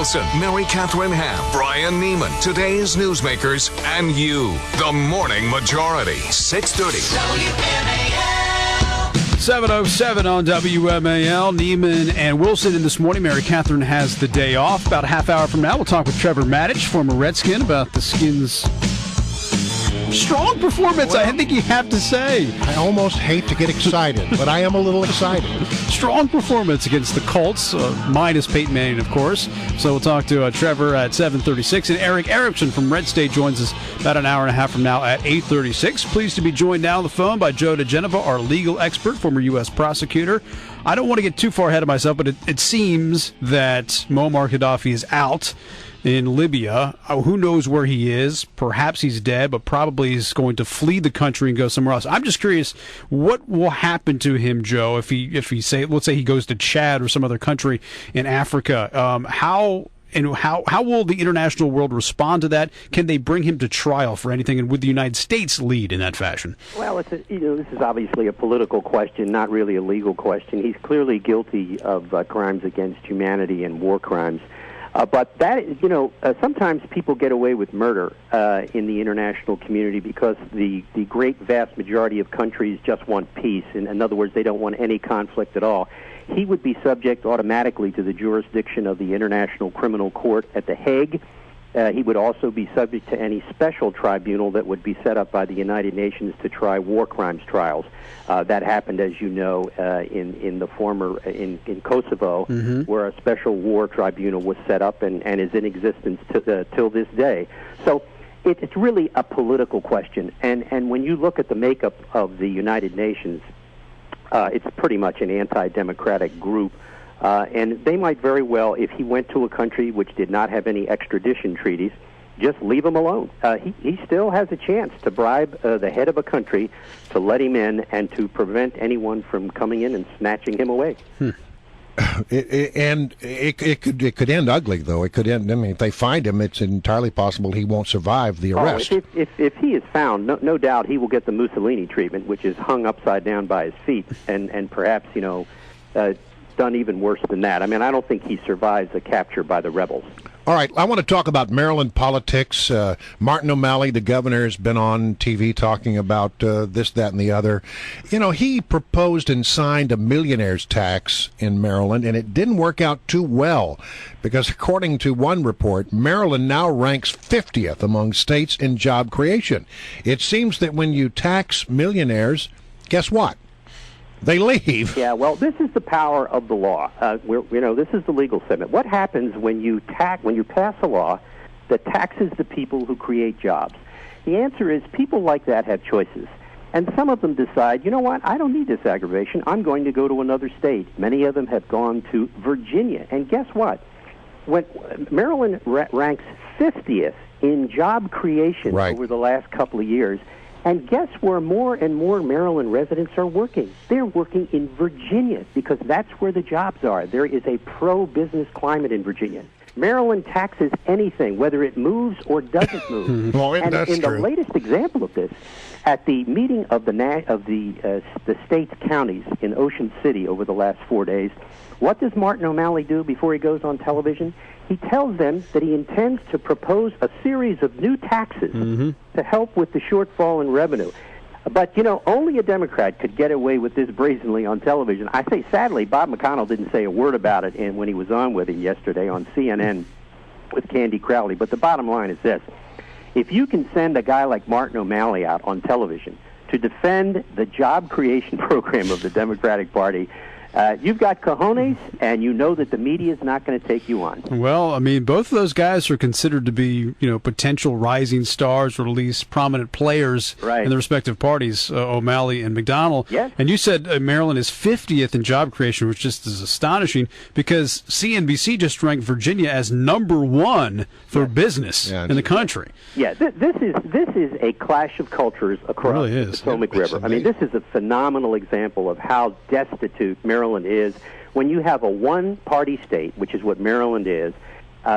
Wilson, Mary Catherine Ham, Brian Neiman, today's newsmakers, and you. The Morning Majority, 630. WMAL. 7:07 on WMAL. Neiman and Wilson in this morning. Mary Catherine has the day off. About a half hour from now, we'll talk with Trevor Maddich, former Redskin, about the Skins' strong performance, I think you have to say. I almost hate to get excited, but I am a little excited. Strong performance against the Colts, minus Peyton Manning, of course. So we'll talk to Trevor at 7:36. And Eric Erickson from Red State joins us about an hour and a half from now at 8:36. Pleased to be joined now on the phone by JOE DiGenova, our legal expert, former U.S. prosecutor. I don't want to get too far ahead of myself, but it seems that Moammar Gadhafi is out in Libya. Who knows where he is? Perhaps he's dead, but probably he's going to flee the country and go somewhere else. I'm just curious, what will happen to him, Joe, if he say, let's say he goes to Chad or some other country in Africa? How will the international world respond to that? Can they bring him to trial for anything? And would the United States lead in that fashion? Well, this is obviously a political question, not really a legal question. He's clearly guilty of crimes against humanity and war crimes. But that, sometimes people get away with murder in the international community because the great vast majority of countries just want peace. In other words, they don't want any conflict at all. He would be subject automatically to the jurisdiction of the International Criminal Court at The Hague. He would also be subject to any special tribunal that would be set up by the United Nations to try war crimes trials. That happened, as you know, in Kosovo, where a special war tribunal was set up and is in existence till this day. So it's really a political question. And when you look at the makeup of the United Nations, it's pretty much an anti-democratic group. And they might very well, if he went to a country which did not have any extradition treaties, just leave him alone. He still has a chance to bribe the head of a country to let him in and to prevent anyone from coming in and snatching him away. It could end ugly, though. It could end. I mean, if they find him, it's entirely possible he won't survive the arrest. If he is found, no doubt he will get the Mussolini treatment, which is hung upside down by his feet, and perhaps done even worse than that. I mean, I don't think he survives a capture by the rebels. All right, I want to talk about Maryland politics. Martin O'Malley, the governor, has been on TV talking about this, that, and the other. He proposed and signed a millionaires tax in Maryland, and it didn't work out too well because, according to one report, Maryland now ranks 50th among states in job creation. It seems that when you tax millionaires, guess what? They leave. Yeah, well, this is the power of the law. This is the legal segment. What happens when you pass a law that taxes the people who create jobs? The answer is people like that have choices. And some of them decide, you know what, I don't need this aggravation. I'm going to go to another state. Many of them have gone to Virginia. And guess what? When Maryland ranks 50th in job creation over the last couple of years. And guess where more and more Maryland residents are working? They're working in Virginia because that's where the jobs are. There is a pro-business climate in Virginia. Maryland taxes anything, whether it moves or doesn't move. And that's in true. The latest example of this, at the meeting of the state's counties in Ocean City over the last 4 days, what does Martin O'Malley do before he goes on television? He tells them that he intends to propose a series of new taxes to help with the shortfall in revenue. But, only a Democrat could get away with this brazenly on television. I say, sadly, Bob McConnell didn't say a word about it when he was on with him yesterday on CNN with Candy Crowley. But the bottom line is this. If you can send a guy like Martin O'Malley out on television to defend the job creation program of the Democratic Party, you've got cojones, and you know that the media is not going to take you on. Well, I mean, both of those guys are considered to be, potential rising stars or at least prominent players in the respective parties, O'Malley and McDonnell. Yes. And you said Maryland is 50th in job creation, which just is astonishing because CNBC just ranked Virginia as number one for business in the country. Yeah, this is a clash of cultures across the Potomac River. I mean, this is a phenomenal example of how destitute Maryland is. When you have a one-party state, which is what Maryland is,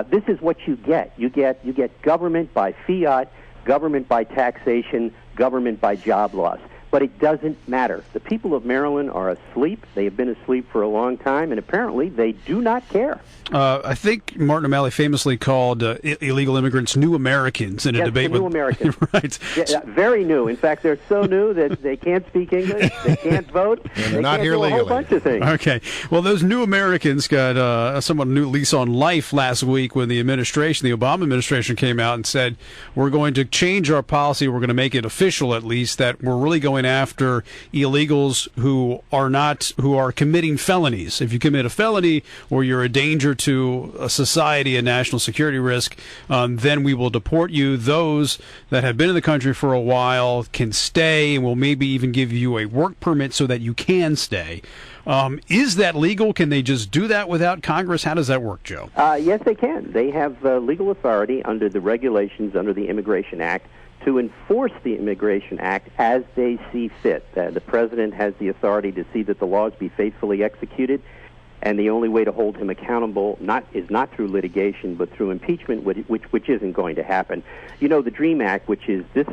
this is what you get. You get government by fiat, government by taxation, government by job loss. But it doesn't matter. The people of Maryland are asleep. They have been asleep for a long time, and apparently they do not care. I think Martin O'Malley famously called illegal immigrants new Americans in a debate new Americans. Right. Yeah, very new. In fact, they're so new that they can't speak English, they can't vote, they're they not can't here do legally. a whole bunch of things. Okay. Well, those new Americans got a somewhat new lease on life last week when the Obama administration came out and said, we're going to change our policy. We're going to make it official, at least, that we're really going after illegals who are committing felonies. If you commit a felony or you're a danger to a society, a national security risk, then we will deport you. Those that have been in the country for a while can stay, and we'll maybe even give you a work permit so that you can stay. Is that legal? Can they just do that without Congress? How does that work, Joe? Yes, they can. They have legal authority under the regulations under the Immigration Act to enforce the Immigration Act as they see fit. The president has the authority to see that the laws be faithfully executed, and the only way to hold him accountable is not through litigation, but through impeachment, which isn't going to happen. You know, the DREAM Act, which is this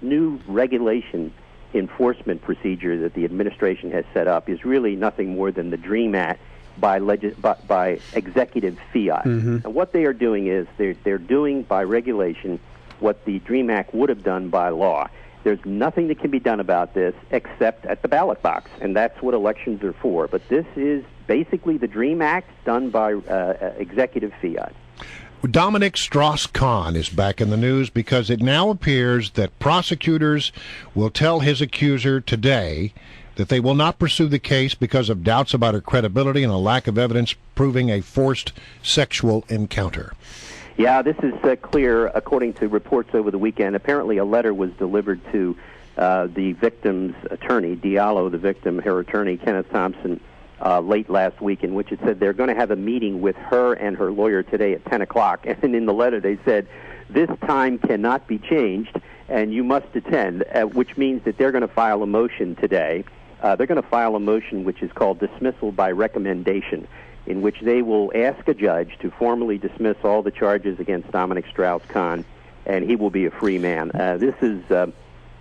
new regulation enforcement procedure that the administration has set up, is really nothing more than the DREAM Act by executive fiat. And what they are doing is they're doing by regulation what the DREAM Act would have done by law. There's nothing that can be done about this except at the ballot box, and that's what elections are for. But this is basically the DREAM Act done by executive fiat. Dominic Strauss-Kahn is back in the news because it now appears that prosecutors will tell his accuser today that they will not pursue the case because of doubts about her credibility and a lack of evidence proving a forced sexual encounter. Yeah, this is clear according to reports over the weekend. Apparently a letter was delivered to the victim's attorney, Diallo, the victim, her attorney, Kenneth Thompson, late last week, in which it said they're going to have a meeting with her and her lawyer today at 10 o'clock. And in the letter they said, this time cannot be changed and you must attend, which means that they're going to file a motion today. They're going to file a motion which is called dismissal by recommendation, in which they will ask a judge to formally dismiss all the charges against Dominic Strauss-Kahn, and he will be a free man. This is...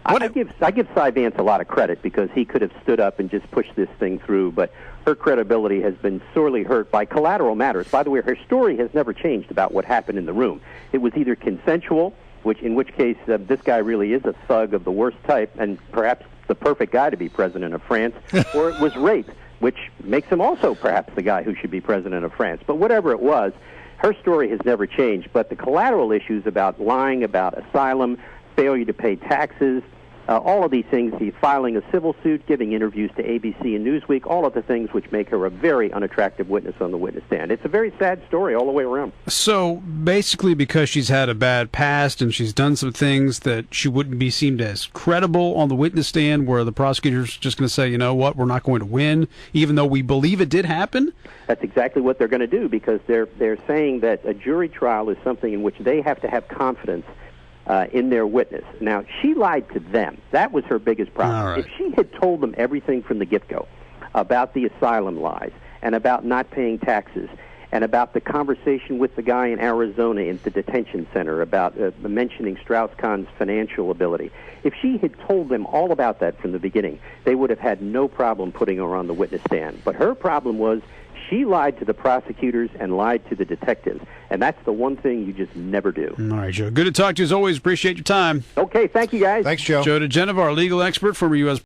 I give Cy Vance a lot of credit because he could have stood up and just pushed this thing through, but her credibility has been sorely hurt by collateral matters. By the way, her story has never changed about what happened in the room. It was either consensual, in which case this guy really is a thug of the worst type and perhaps the perfect guy to be president of France, or it was rape, which makes him also perhaps the guy who should be president of France. But whatever it was, her story has never changed. But the collateral issues about lying about asylum, failure to pay taxes, all of these things, the filing a civil suit, giving interviews to ABC and Newsweek, all of the things which make her a very unattractive witness on the witness stand. It's a very sad story all the way around. So basically because she's had a bad past and she's done some things that she wouldn't be seen as credible on the witness stand, where the prosecutor's just going to say, you know what, we're not going to win, even though we believe it did happen? That's exactly what they're going to do, because they're saying that a jury trial is something in which they have to have confidence in their witness. Now, she lied to them. That was her biggest problem. All right. If she had told them everything from the get-go about the asylum lies and about not paying taxes and about the conversation with the guy in Arizona in the detention center about mentioning Strauss-Kahn's financial ability, if she had told them all about that from the beginning, they would have had no problem putting her on the witness stand. But her problem was she lied to the prosecutors and lied to the detectives, and that's the one thing you just never do. All right, Joe. Good to talk to you as always. Appreciate your time. Okay, thank you, guys. Thanks, Joe. Joe DiGenova, our legal expert, former U.S.